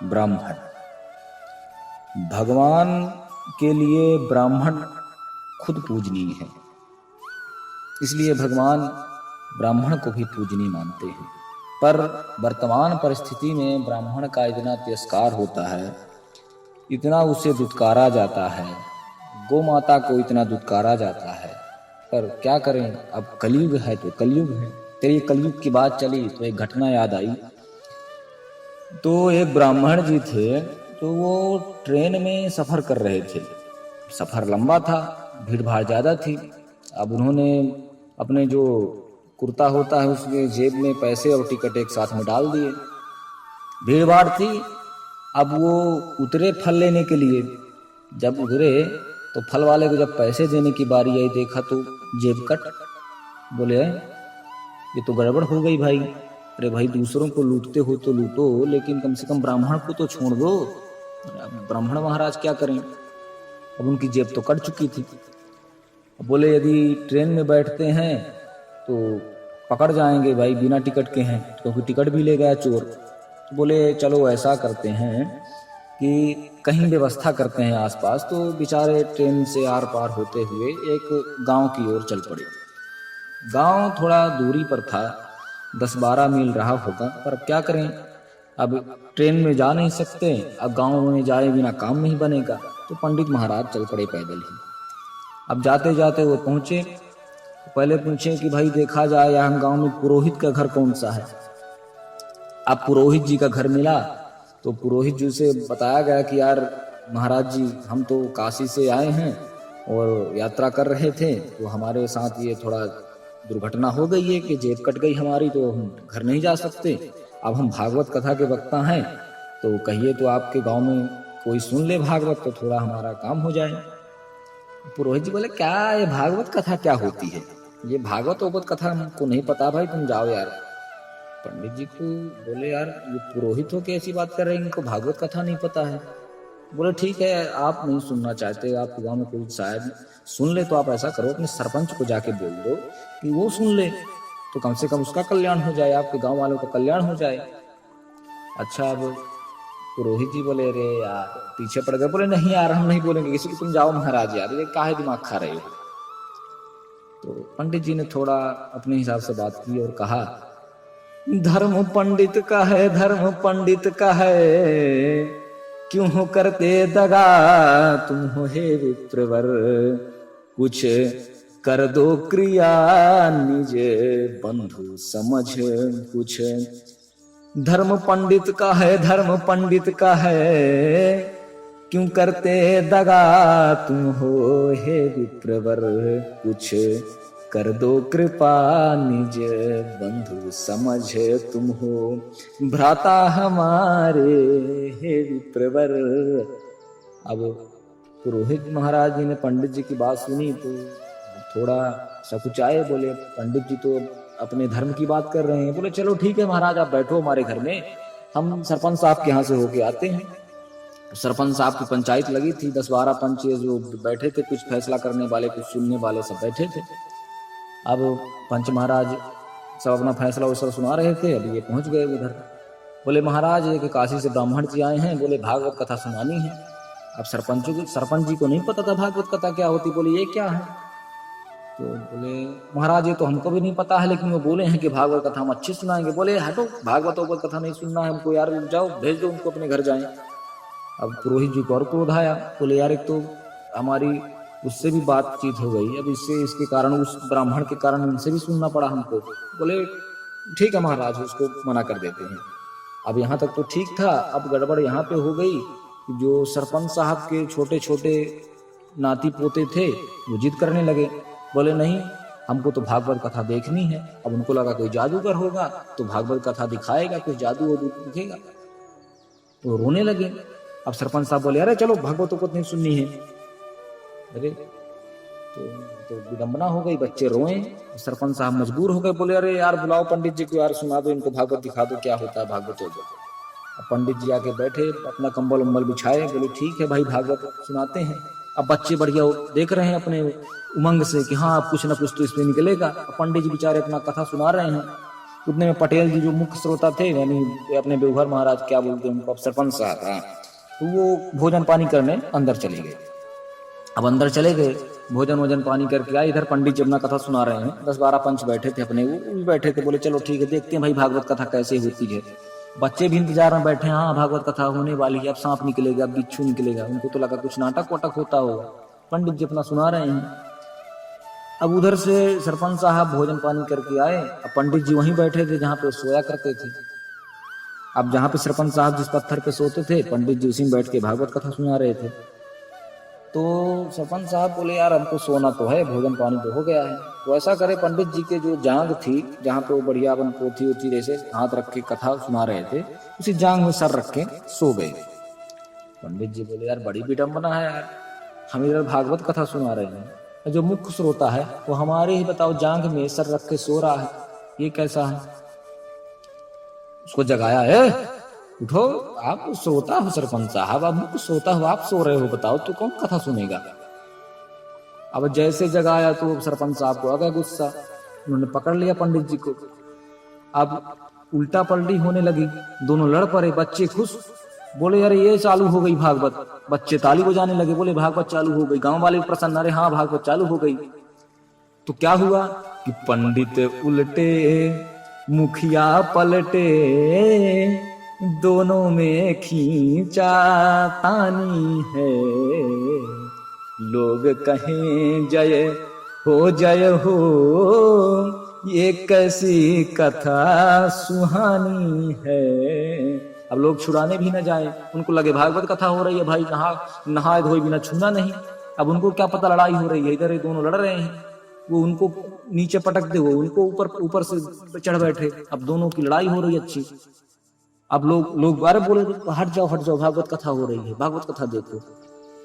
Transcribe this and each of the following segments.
ब्राह्मण। भगवान के लिए ब्राह्मण खुद पूजनीय है, इसलिए भगवान ब्राह्मण को भी पूजनीय मानते हैं। पर वर्तमान परिस्थिति में ब्राह्मण का इतना तिरस्कार होता है, इतना उसे दुत्कारा जाता है, गौ माता को इतना दुत्कारा जाता है। पर क्या करें, अब कलयुग है तो कलयुग है। तो ये कलयुग की बात चली तो एक घटना याद आई। तो एक ब्राह्मण जी थे, तो वो ट्रेन में सफ़र कर रहे थे। सफ़र लंबा था, भीड़ भाड़ ज़्यादा थी। अब उन्होंने अपने जो कुर्ता होता है उसके जेब में पैसे और टिकट एक साथ में डाल दिए। भीड़ भाड़ थी। अब वो उतरे फल लेने के लिए। जब उतरे तो फल वाले को जब पैसे देने की बारी आई, देखा तो जेब कट। बोले ये तो गड़बड़ हो गई भाई। अरे भाई, दूसरों को लूटते हो तो लूटो, लेकिन कम से कम ब्राह्मण को तो छोड़ दो। ब्राह्मण महाराज क्या करें, अब उनकी जेब तो कट चुकी थी। बोले यदि ट्रेन में बैठते हैं तो पकड़ जाएंगे भाई, बिना टिकट के हैं, क्योंकि टिकट भी ले गया चोर। तो बोले चलो ऐसा करते हैं कि कहीं व्यवस्था करते हैं आसपास। तो बेचारे ट्रेन से आर पार होते हुए एक गांव की ओर चल पड़े। गांव थोड़ा दूरी पर था, 10-12 मील रहा होगा। पर अब क्या करें, अब ट्रेन में जा नहीं सकते, अब गांव में जाए बिना काम नहीं बनेगा। तो पंडित महाराज चल पड़े पैदल ही। अब जाते जाते वो पहुंचे, पहले पूछे कि भाई देखा जाए यहाँ गांव में पुरोहित का घर कौन सा है। अब पुरोहित जी का घर मिला। तो पुरोहित जी से बताया गया कि यार महाराज जी, हम तो काशी से आए हैं और यात्रा कर रहे थे, तो हमारे साथ ये थोड़ा दुर्घटना हो गई है कि जेब कट गई हमारी, तो हम घर नहीं जा सकते। अब हम भागवत कथा के वक्ता हैं, तो कहिए तो आपके गांव में कोई सुन ले भागवत, तो थोड़ा हमारा काम हो जाए। पुरोहित जी बोले क्या ये भागवत कथा क्या होती है, ये भागवत ओगवत कथा हमको नहीं पता भाई, तुम जाओ यार। पंडित जी को बोले यार ये पुरोहित हो के ऐसी बात कर रहे हैं, इनको भागवत कथा नहीं पता है। बोले ठीक है, आप नहीं सुनना चाहते, आपके गांव में कोई शायद सुन ले, तो आप ऐसा करो अपने सरपंच को जाके बोल दो कि वो सुन ले, तो कम से कम उसका कल्याण हो जाए, आपके गांव वालों का कल्याण हो जाए। अच्छा, अब पुरोहित जी बोले अरे यार, पीछे पड़ गए। बोले नहीं यार, हम नहीं बोलेंगे किसी को, तुम जाओ महाराज, यार ये काहे दिमाग खा रहे हो। तो पंडित जी ने थोड़ा अपने हिसाब से बात की और कहा धर्म पंडित का है, धर्म पंडित का है, क्यों हो करते दगा तुम हो हे विप्रवर, कुछ कर दो क्रिया निज बंधु समझ कुछ। धर्म पंडित का है, धर्म पंडित का है, क्यों करते दगा तुम हो हे विप्रवर, कुछ कर दो कृपा निज बंधु समझ तुम हो भ्राता हमारे हे विप्रवर। अब पुरोहित महाराज जी ने पंडित जी की बात सुनी तो थोड़ा सकुचाए। बोले पंडित जी तो अपने धर्म की बात कर रहे हैं। बोले चलो ठीक है महाराज, आप बैठो हमारे घर में, हम सरपंच साहब के यहाँ से होके आते हैं। सरपंच साहब की पंचायत लगी थी, 10-12 पंच जो बैठे थे, कुछ फैसला करने वाले कुछ सुनने वाले सब बैठे थे। अब पंच महाराज सब अपना फैसला वैसला सुना रहे थे। अब ये पहुंच गए उधर। बोले महाराज ये कि काशी से ब्राह्मण जी आए हैं, बोले भागवत कथा सुनानी है। अब सरपंच जी को नहीं पता था भागवत कथा क्या होती। बोले ये क्या है, तो बोले महाराज ये तो हमको भी नहीं पता है, लेकिन वो बोले हैं कि भागवत कथा हम अच्छी सुनाएंगे। बोले हटो, भागवत कथा नहीं सुनना है हमको यार, जाओ भेज दो उनको अपने घर जाएं। अब पुरोहित जी को और क्रोध आया। बोले यार एक तो हमारी उससे भी बातचीत हो गई, अब इसके कारण उस ब्राह्मण के कारण उनसे भी सुनना पड़ा हमको। बोले ठीक है महाराज, उसको मना कर देते हैं। अब यहाँ तक तो ठीक था, अब गड़बड़ यहाँ पे हो गई। जो सरपंच साहब के छोटे छोटे नाती पोते थे वो जिद करने लगे। बोले नहीं, हमको तो भागवत कथा देखनी है। अब उनको लगा कोई जादूगर होगा तो भागवत कथा दिखाएगा, कुछ जादू दिखेगा, तो रोने लगे। अब सरपंच साहब बोले अरे चलो भागवत को नहीं सुननी है। अरे तो विडंबना हो गई, बच्चे रोए। सरपंच साहब मजबूर हो गए, बोले अरे यार बुलाओ पंडित जी को, यार सुना दो इनको, भागवत दिखा दो क्या होता है भागवत हो। अब पंडित जी आके बैठे, अपना कंबल उम्बल बिछाए। बोले ठीक है भाई, भागवत सुनाते हैं। अब बच्चे बढ़िया देख रहे हैं अपने उमंग से कि हाँ अब कुछ ना कुछ तो इसमें निकलेगा। पंडित जी बेचारे अपना कथा सुना रहे हैं। उतने में पटेल जी जो मुख्य श्रोता थे, यानी अपने बेवघर महाराज क्या बोलते हैं उनको, अब सरपंच साहब था, तो वो भोजन पानी करने अंदर चले गए। अब अंदर चले गए, भोजन वोजन पानी करके आए, इधर पंडित जी अपना कथा सुना रहे हैं, 10-12 पंच बैठे थे अपने, वो भी बैठे थे। बोले चलो ठीक है, देखते हैं भाई भागवत कथा कैसे होती है। बच्चे भी इंतजार में बैठे, हाँ भागवत कथा होने वाली है, अब सांप निकलेगा, अब बिच्छू निकलेगा। उनको तो लगा कुछ नाटक वाटक होता होगा। पंडित जी अपना सुना रहे हैं। अब उधर से सरपंच साहब भोजन पानी करके आए। अब पंडित जी वहीं बैठे थे जहां पे सोया करते थे। अब जहां पे सरपंच साहब जिस पत्थर पे सोते थे, पंडित जी उसी में बैठ के भागवत कथा सुना रहे थे। तो सरपंच साहब बोले यार हमको सोना तो है, भोजन पानी तो हो गया है, तो ऐसा करे, पंडित जी के जो जांग थी जहाँ पे वो बढ़िया बन पोथी उथी जैसे हाथ रख के कथा सुना रहे थे, उसी जांग में सर रख के सो गए। पंडित जी बोले यार बड़ी विडम्बना है यार, हम इधर भागवत कथा सुना रहे हैं, जो मुख्य श्रोता है वो हमारे ही बताओ जांग में सर रख के सो रहा है, ये कैसा है। उसको जगाया है, उठो, आप श्रोता हो सरपंच साहब, आप मुख्य श्रोता हो, आप सो रहे हो, बताओ तो कौन कथा सुनेगा। अब जैसे जगाया तो सरपंच साहब को आ गया गुस्सा, उन्होंने पकड़ लिया पंडित जी को। अब उल्टा पलटी होने लगी, दोनों लड़ पड़े। बच्चे खुश, बोले अरे ये चालू हो गई भागवत, बच्चे ताली बजाने लगे, बोले भागवत चालू हो गई। गांव वाले प्रसन्न, अरे हाँ भागवत चालू हो गई। तो क्या हुआ कि पंडित उल्टे मुखिया पलटे, दोनों में खींचा तानी है, लोग कहें जय हो, ये कैसी कथा सुहानी है। अब लोग छुड़ाने भी न जाए, उनको लगे भागवत कथा हो रही है, भाई नहाए धोए बिना छूना नहीं। अब उनको क्या पता लड़ाई हो रही है, इधर ये दोनों लड़ रहे हैं, वो उनको नीचे पटक दे, वो उनको ऊपर से चढ़ बैठे। अब दोनों की लड़ाई हो रही है अच्छी। अब लोग बारे बोले हट जाओ, भागवत कथा हो रही है, भागवत कथा देखो।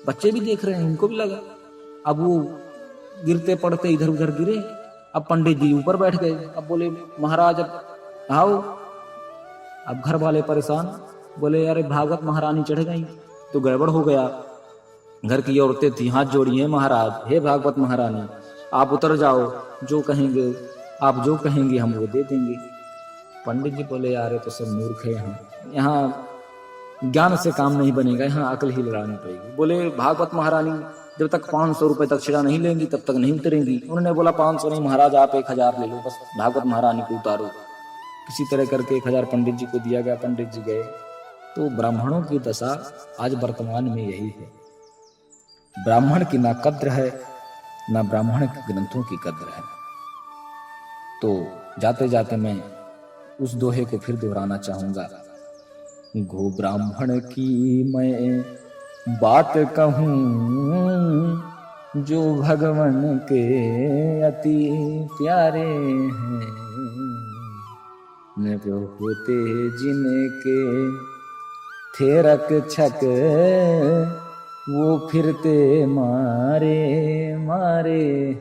बच्चे भी देख रहे हैं, इनको भी लगा। अब वो गिरते पड़ते इधर उधर गिरे। अब पंडित जी ऊपर बैठ गए। अब बोले महाराज अब आओ। अब घर वाले परेशान, बोले अरे भागवत महारानी चढ़ गई तो गड़बड़ हो गया। घर की औरतें थी, हाथ जोड़ी है महाराज, हे भागवत महारानी आप उतर जाओ, जो कहेंगे आप जो कहेंगे हम वो दे देंगे। पंडित जी बोले यार तो सब मूर्ख है, यहाँ ज्ञान से काम नहीं बनेगा, यहाँ अकल ही लगानी पड़ेगी। बोले भागवत महारानी जब तक 500 रुपए दक्षिणा नहीं लेंगी तब तक नहीं उतरेंगी। उन्होंने बोला 500 नहीं महाराज, आप 1000 ले लो, बस भागवत महारानी को उतारो। किसी तरह करके 1000 पंडित जी को दिया गया। पंडित जी गए। तो ब्राह्मणों की दशा आज वर्तमान में यही है, ब्राह्मण की ना कद्र है ना ब्राह्मण के ग्रंथों की कद्र है। तो जाते जाते मैं उस दोहे को फिर दोहराना चाहूंगा, गो ब्राह्मण की मैं बात कहूं, जो भगवान के अति प्यारे हैं, न होते जिनके थे रक्षक, वो फिरते मारे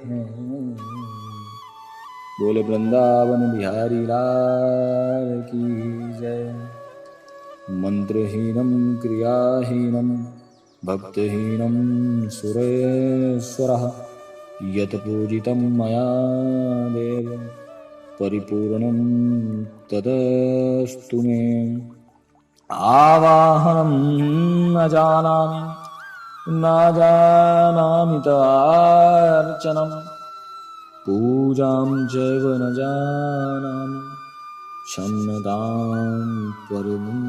हैं। बोले वृंदावन बिहारी लाल की जय। मंत्रहीनम क्रियाहीनम भक्तहीनम सुरेश्वरः, यत पूजितं मया देव परिपूर्णं तदस्तु मे। आवाहनं न जानामि तार्चनं, पूजां चैव न जानामि, क्षम्यतां परमं